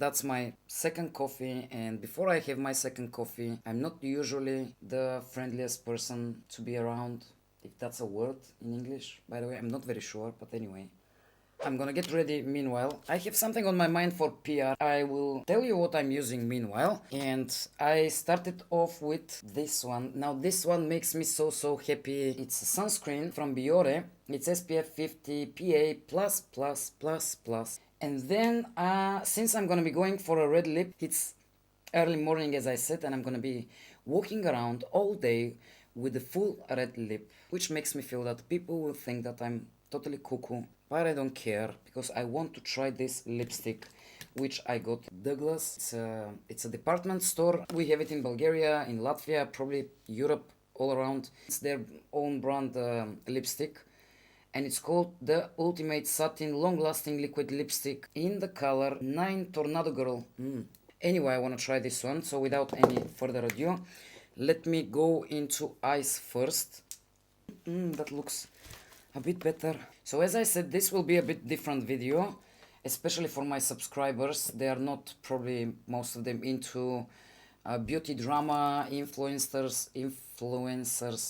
that's my second coffee, and before I have my second coffee, I'm not usually the friendliest person to be around, if that's a word in English. By the way, I'm not very sure, but anyway. I'm gonna get ready meanwhile. I have something on my mind for PR. I will tell you what I'm using meanwhile. And I started off with this one. Now this one makes me so happy. It's a sunscreen from Biore. It's SPF 50 PA plus plus plus plus. And then since I'm gonna be going for a red lip, it's early morning as I said, and I'm gonna be walking around all day with a full red lip, which makes me feel that people will think that I'm totally cuckoo, but I don't care because I want to try this lipstick which I got Douglas. It's a department store. We have it in Bulgaria, in Latvia, probably Europe, all around. It's their own brand lipstick, and it's called the Ultimate Satin Long Lasting Liquid Lipstick in the color 9 Tornado Girl. Anyway, I want to try this one, so without any further ado, let me go into eyes first. That looks a bit better. So as I said, this will be a bit different video, especially for my subscribers. They are not probably most of them into beauty drama, influencers,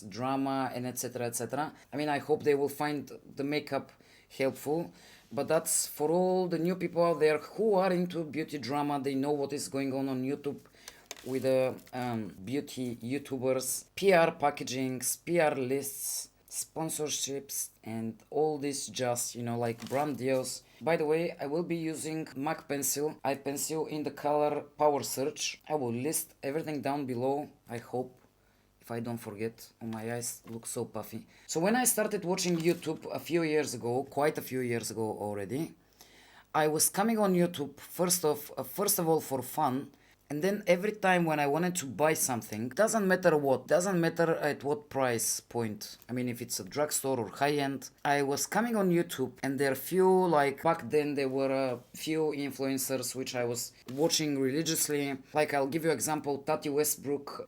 drama, and etc. etc. I mean, I hope they will find the makeup helpful, but that's for all the new people out there who are into beauty drama. They know what is going on YouTube with the beauty YouTubers, PR packagings, PR lists, sponsorships, and all this just, like brand deals. By the way, I will be using MAC pencil, eye pencil in the color Power Search. I will list everything down below, I hope, if I don't forget. Oh, my eyes look so puffy. So when I started watching YouTube a few years ago, quite a few years ago already, I was coming on YouTube first of all for fun. And then every time when I wanted to buy something, doesn't matter what, doesn't matter at what price point, I mean if it's a drugstore or high-end, I was coming on YouTube, and there are few, like back then there were a few influencers which I was watching religiously. Like I'll give you example, Tati Westbrook.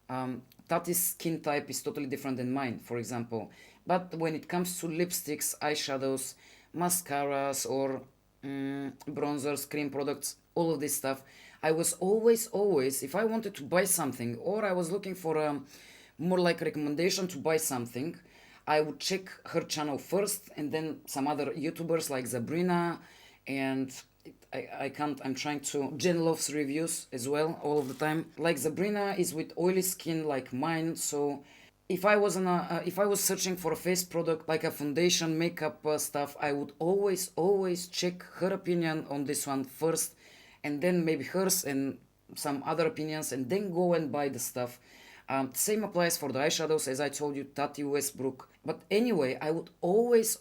Tati's skin type is totally different than mine, for example. But when it comes to lipsticks, eyeshadows, mascaras, or bronzers, cream products, all of this stuff, I was always, if I wanted to buy something, or I was looking for a more like recommendation to buy something, I would check her channel first, and then some other YouTubers like Sabrina, and I'm trying to, Jen loves reviews as well, all of the time. Like Sabrina is with oily skin like mine, so if I was searching for a face product like a foundation, makeup stuff, I would always check her opinion on this one first, and then maybe hers and some other opinions, and then go and buy the stuff. Same applies for the eyeshadows, as I told you, Tati Westbrook. But anyway, I would always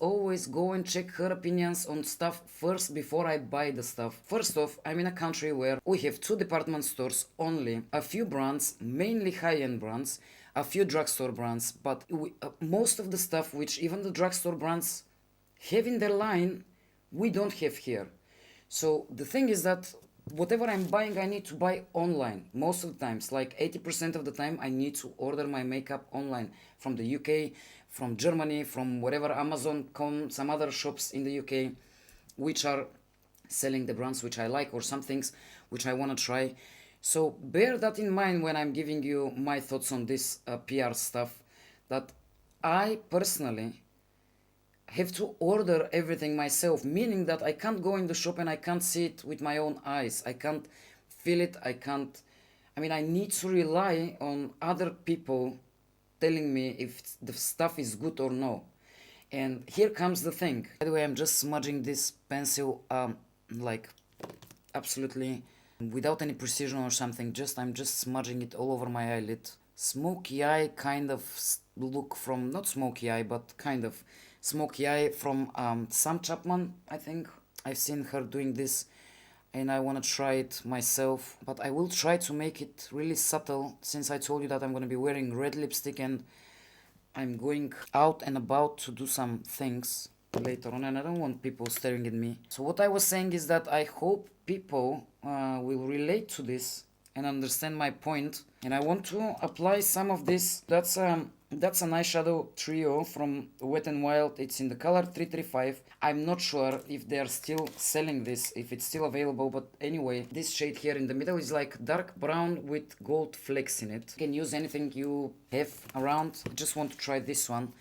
go and check her opinions on stuff first before I buy the stuff. First off, I'm in a country where we have 2 department stores only, a few brands, mainly high-end brands, a few drugstore brands, but most of the stuff which even the drugstore brands have in their line, we don't have here. So the thing is that whatever I'm buying, I need to buy online most of the times. Like 80% of the time, I need to order my makeup online from the UK, from Germany, from wherever, Amazon.com, some other shops in the UK, which are selling the brands which I like, or some things which I want to try. So bear that in mind when I'm giving you my thoughts on this PR stuff, that I personally have to order everything myself, meaning that I can't go in the shop and I can't see it with my own eyes. I can't feel it. I need to rely on other people telling me if the stuff is good or no. And here comes the thing. By the way, I'm just smudging this pencil like absolutely without any precision or something. I'm just smudging it all over my eyelid. Smoky eye kind of look from, not smoky eye, but kind of smoky eye from Sam Chapman, I think. I've seen her doing this, and I want to try it myself, but I will try to make it really subtle, since I told you that I'm going to be wearing red lipstick and I'm going out and about to do some things later on, and I don't want people staring at me. So what I was saying is that I hope people will relate to this and understand my point, and I want to apply some of this. That's That's an eyeshadow trio from Wet n Wild. It's in the color 335. I'm not sure if they are still selling this, if it's still available, but anyway, this shade here in the middle is like dark brown with gold flakes in it. You can use anything you have around. I just want to try this one.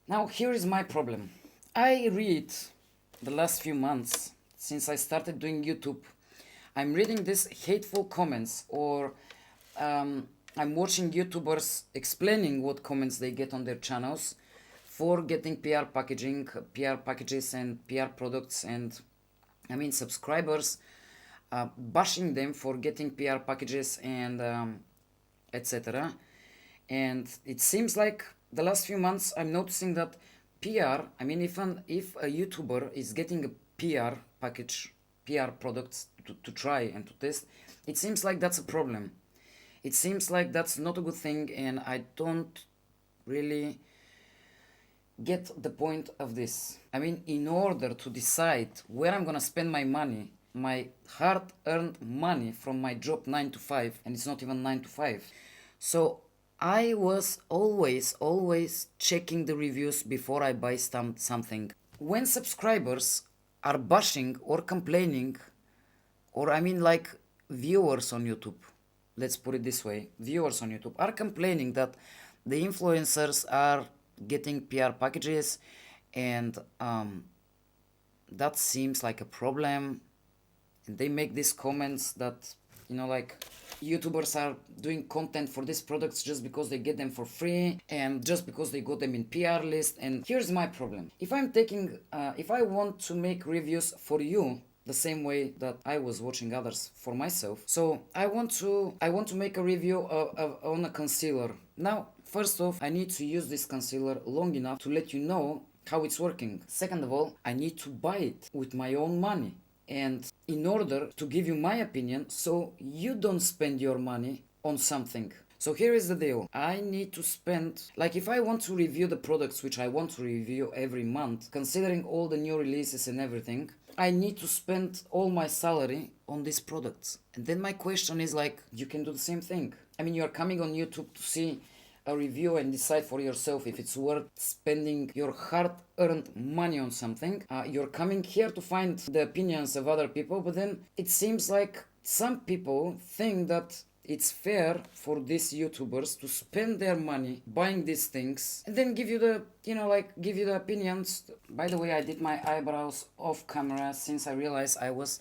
Now here is my problem. I read the last few months since I started doing YouTube. I'm reading these hateful comments, or I'm watching YouTubers explaining what comments they get on their channels for getting PR packaging, PR packages and PR products, and I mean subscribers bashing them for getting PR packages and etc. And it seems like the last few months I'm noticing that PR, I mean if a YouTuber is getting a PR package, PR products to try and to test, it seems like that's a problem. It seems like that's not a good thing, and I don't really get the point of this. I mean, in order to decide where I'm gonna spend my money, my hard-earned money from my job 9 to 5, and it's not even 9 to 5. So I was always checking the reviews before I buy something. When subscribers are bashing or complaining, or I mean like viewers on YouTube, let's put it this way, viewers on YouTube are complaining that the influencers are getting PR packages, and that seems like a problem. And they make these comments that, you know, like YouTubers are doing content for these products just because they get them for free and just because they got them in PR list. And here's my problem. If I want to make reviews for you, the same way that I was watching others for myself. So I want to make a review on a concealer. Now, first off, I need to use this concealer long enough to let you know how it's working. Second of all, I need to buy it with my own money. And in order to give you my opinion, so you don't spend your money on something. So here is the deal. I need to spend, like if I want to review the products which I want to review every month, considering all the new releases and everything, I need to spend all my salary on these products. And then my question is like, you can do the same thing. I mean, you're coming on YouTube to see a review and decide for yourself if it's worth spending your hard-earned money on something. You're coming here to find the opinions of other people, but then it seems like some people think that it's fair for these YouTubers to spend their money buying these things and then give you the, you know, like give you the opinions. By the way, I did my eyebrows off camera since I realized I was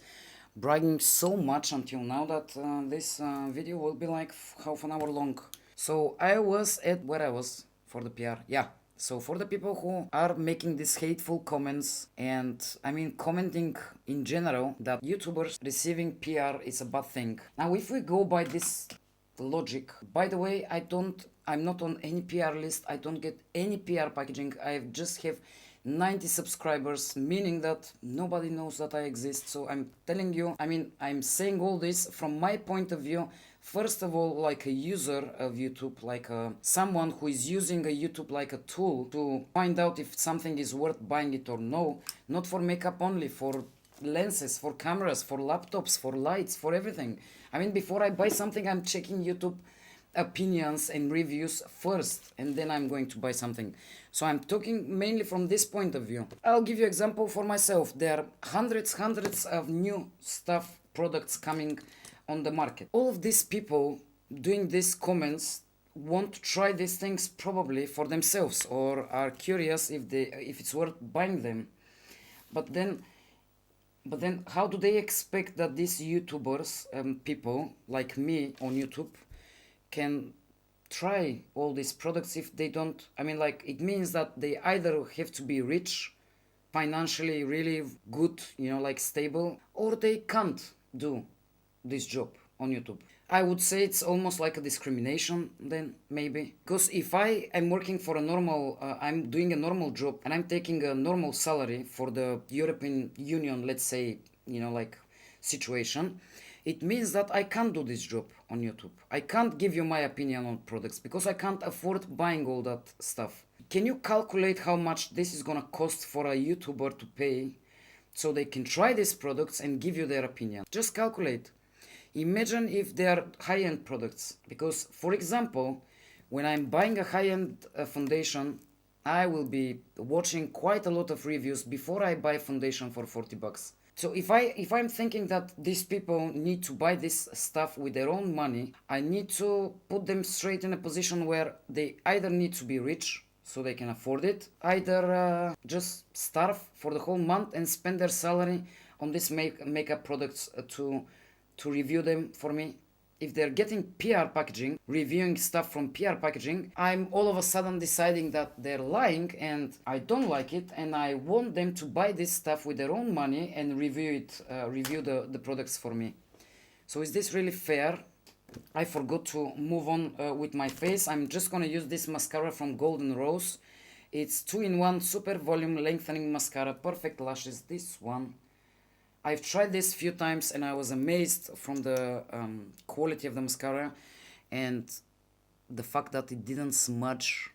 bragging so much until now that this video will be like half an hour long. So I was at where I was for the PR. Yeah. So for the people who are making these hateful comments and I mean commenting in general that YouTubers receiving PR is a bad thing. Now if we go by this logic, by the way, I'm not on any PR list. I don't get any PR packaging. I just have 90 subscribers, meaning that nobody knows that I exist. So I'm telling you, I mean, I'm saying all this from my point of view. First of all, like a user of YouTube, like someone who is using a YouTube like a tool to find out if something is worth buying it or no, not for makeup only, for lenses, for cameras, for laptops, for lights, for everything. I mean, before I buy something, I'm checking YouTube opinions and reviews first, and then I'm going to buy something. So I'm talking mainly from this point of view. I'll give you an example for myself. There are hundreds of new stuff, products coming on the market. All of these people doing these comments want to try these things probably for themselves or are curious if it's worth buying them. But then how do they expect that these YouTubers, people like me on YouTube, can try all these products if they don't? I mean, like, it means that they either have to be rich, financially really good, you know, like stable, or they can't do this job on YouTube. I would say it's almost like a discrimination then, maybe. Because if I am working for a normal, I'm doing a normal job and I'm taking a normal salary for the European Union, let's say, you know, like situation, it means that I can't do this job on YouTube. I can't give you my opinion on products because I can't afford buying all that stuff. Can you calculate how much this is gonna cost for a YouTuber to pay so they can try these products and give you their opinion? Just calculate. Imagine if they are high-end products, because, for example, When I'm buying a high-end foundation, I will be watching quite a lot of reviews before I buy foundation for 40 bucks. So if I'm thinking that these people need to buy this stuff with their own money, I need to put them straight in a position where they either need to be rich so they can afford it, either just starve for the whole month and spend their salary on these makeup products to review them for me. If they're getting PR packaging, reviewing stuff from PR packaging, I'm all of a sudden deciding that they're lying and I don't like it, and I want them to buy this stuff with their own money and review the products for me. So is this really fair? I forgot to move on with my face. I'm just gonna use this mascara from Golden Rose. It's 2-in-1 super volume lengthening mascara, perfect lashes. This one, I've tried this few times and I was amazed from the quality of the mascara and the fact that it didn't smudge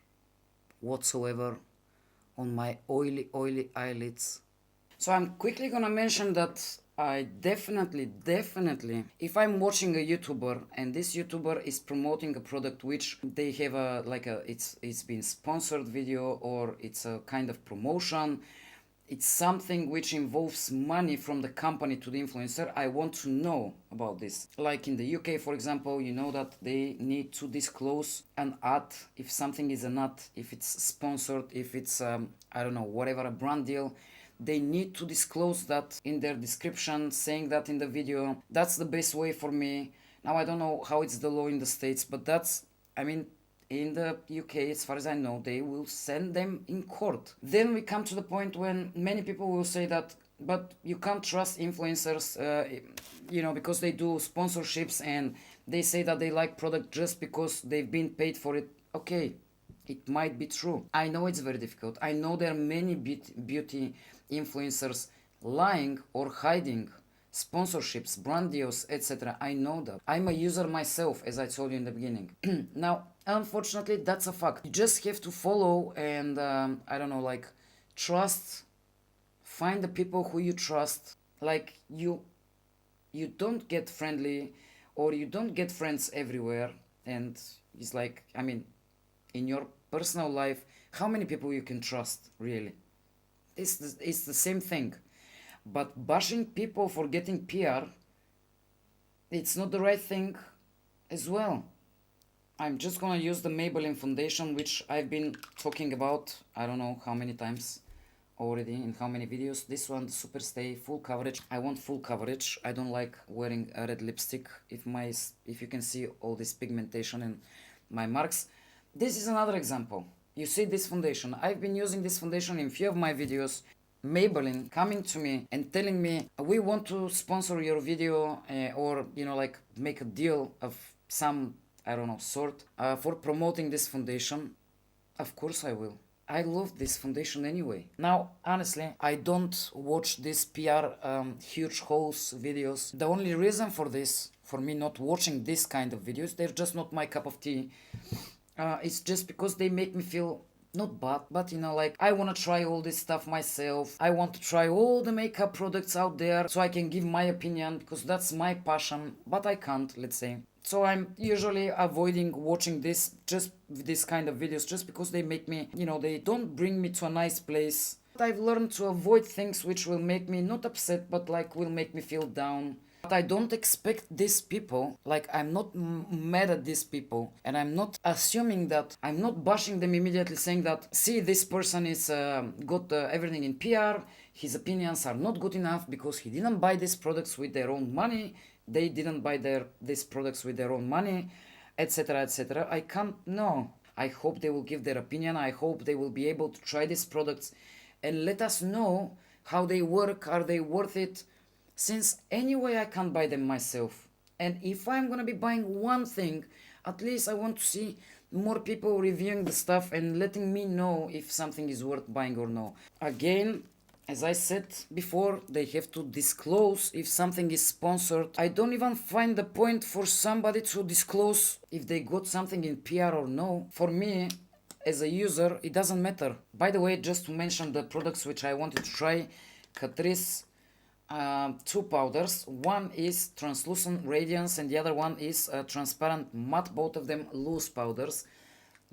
whatsoever on my oily eyelids. So I'm quickly gonna mention that I definitely, if I'm watching a YouTuber and this YouTuber is promoting a product which they have it's been sponsored video, or it's a kind of promotion, it's something which involves money from the company to the influencer, I want to know about this. Like in the UK, for example, you know that they need to disclose an ad if something is an ad, if it's sponsored, if it's, I don't know, whatever, a brand deal. They need to disclose that in their description, saying that in the video. That's the best way for me. Now, I don't know how it's the law in the States, but that's, I mean, in the UK, as far as I know, they will send them in court. Then we come to the point when many people will say that, but you can't trust influencers, because they do sponsorships and they say that they like product just because they've been paid for it. Okay, it might be true. I know it's very difficult. I know there are many beauty influencers lying or hiding sponsorships, brand deals, etc. I know that. I'm a user myself, as I told you in the beginning. Now, unfortunately, that's a fact. You just have to follow and, trust. Find the people who you trust. Like, you don't get friendly or you don't get friends everywhere. And it's like, in your personal life, how many people you can trust, really? It's the same thing. But bashing people for getting PR, it's not the right thing as well. I'm just gonna use the Maybelline foundation, which I've been talking about I don't know how many times already, in how many videos. This one, Super Stay, full coverage. I want full coverage. I don't like wearing a red lipstick. If you can see all this pigmentation and my marks. This is another example. You see this foundation. I've been using this foundation in few of my videos. Maybelline coming to me and telling me, we want to sponsor your video, or make a deal of some, I don't know, sort, for promoting this foundation. Of course I will. I love this foundation anyway. Now, honestly, I don't watch these PR huge hauls videos. The only reason for me not watching this kind of videos, they're just not my cup of tea. It's just because they make me feel not bad, but I want to try all this stuff myself. I want to try all the makeup products out there so I can give my opinion, because that's my passion, but I can't, let's say. So I'm usually avoiding watching this kind of videos, just because they make me, they don't bring me to a nice place. I've learned to avoid things which will make me not upset, but will make me feel down. But I don't expect these people, I'm not mad at these people, and I'm not assuming that, I'm not bashing them immediately, saying that, see, this person is got everything in PR, his opinions are not good enough because he didn't buy these products with their own money, they didn't buy these products with their own money, etc., etc. I can't, no. I hope they will give their opinion. I hope they will be able to try these products and let us know how they work, are they worth it, since anyway I can't buy them myself. And if I'm gonna be buying one thing, at least I want to see more people reviewing the stuff and letting me know if something is worth buying or no. Again, as I said before, they have to disclose if something is sponsored. I don't even find the point for somebody to disclose if they got something in PR or no. For me, as a user, it doesn't matter. By the way, just to mention the products which I wanted to try, Catrice, two powders. One is translucent radiance and the other one is transparent matte, both of them loose powders.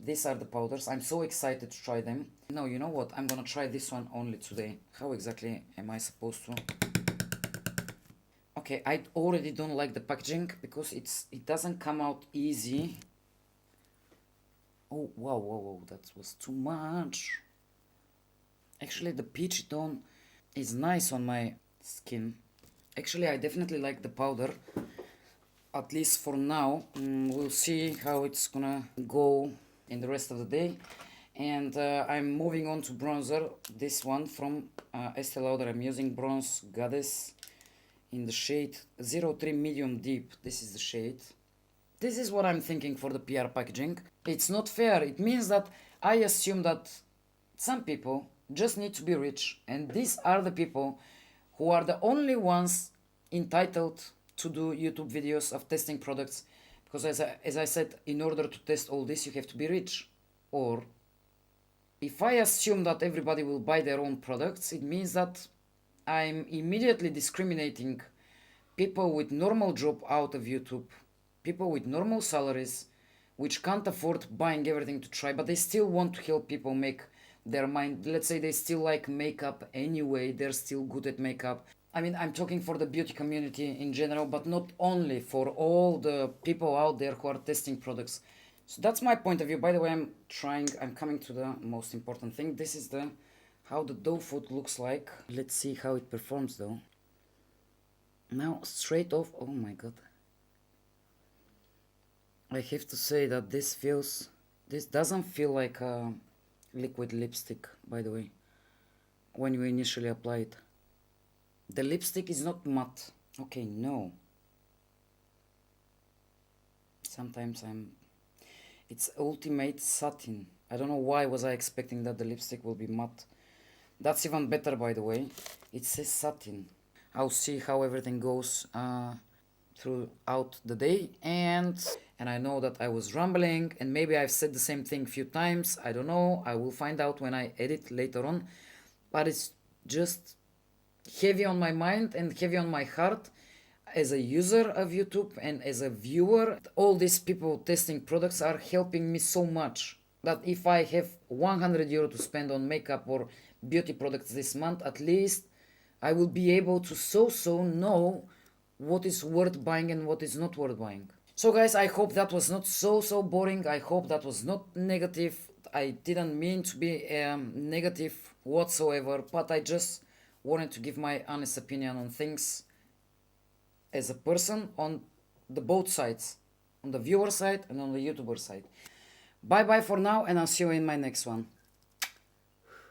These are the powders. I'm so excited to try them. No, you know what? I'm gonna try this one only today. How exactly am I supposed to? Okay, I already don't like the packaging because it doesn't come out easy. Oh, wow, whoa, whoa, that was too much. Actually, the peachy tone is nice on my skin. Actually, I definitely like the powder. At least for now. We'll see how it's gonna go in the rest of the day. And I'm moving on to bronzer. This one from Estee Lauder. I'm using Bronze Goddess in the shade 03 Medium Deep. This is the shade. This is what I'm thinking for the PR packaging. It's not fair. It means that I assume that some people just need to be rich, and these are the people who are the only ones entitled to do YouTube videos of testing products, because as I said, in order to test all this you have to be rich. Or if I assume that everybody will buy their own products, it means that I'm immediately discriminating people with normal job out of YouTube, people with normal salaries, which can't afford buying everything to try, but they still want to help people make their mind. Let's say they still like makeup anyway, they're still good at makeup. I mean, I'm talking for the beauty community in general, but not only, for all the people out there who are testing products. So that's my point of view. By the way, I'm coming to the most important thing. This is the how the dough food looks like. Let's see how it performs though. Now straight off, oh my god. I have to say that this doesn't feel like a liquid lipstick, by the way, when you initially apply it. The lipstick is not matte. Okay, no. Sometimes it's ultimate satin. I don't know why was I expecting that the lipstick will be matte. That's even better, by the way. It says satin. I'll see how everything goes throughout the day, and I know that I was rambling, and maybe I've said the same thing a few times. I don't know. I will find out when I edit later on. But it's just heavy on my mind and heavy on my heart as a user of YouTube and as a viewer. All these people testing products are helping me so much that if I have 100 euro to spend on makeup or beauty products this month, at least I will be able to so know what is worth buying and what is not worth buying. So guys, I hope that was not so boring. I hope that was not negative. I didn't mean to be negative whatsoever, but I just wanted to give my honest opinion on things as a person on the both sides, on the viewer side and on the YouTuber side. Bye bye for now, and I'll see you in my next one.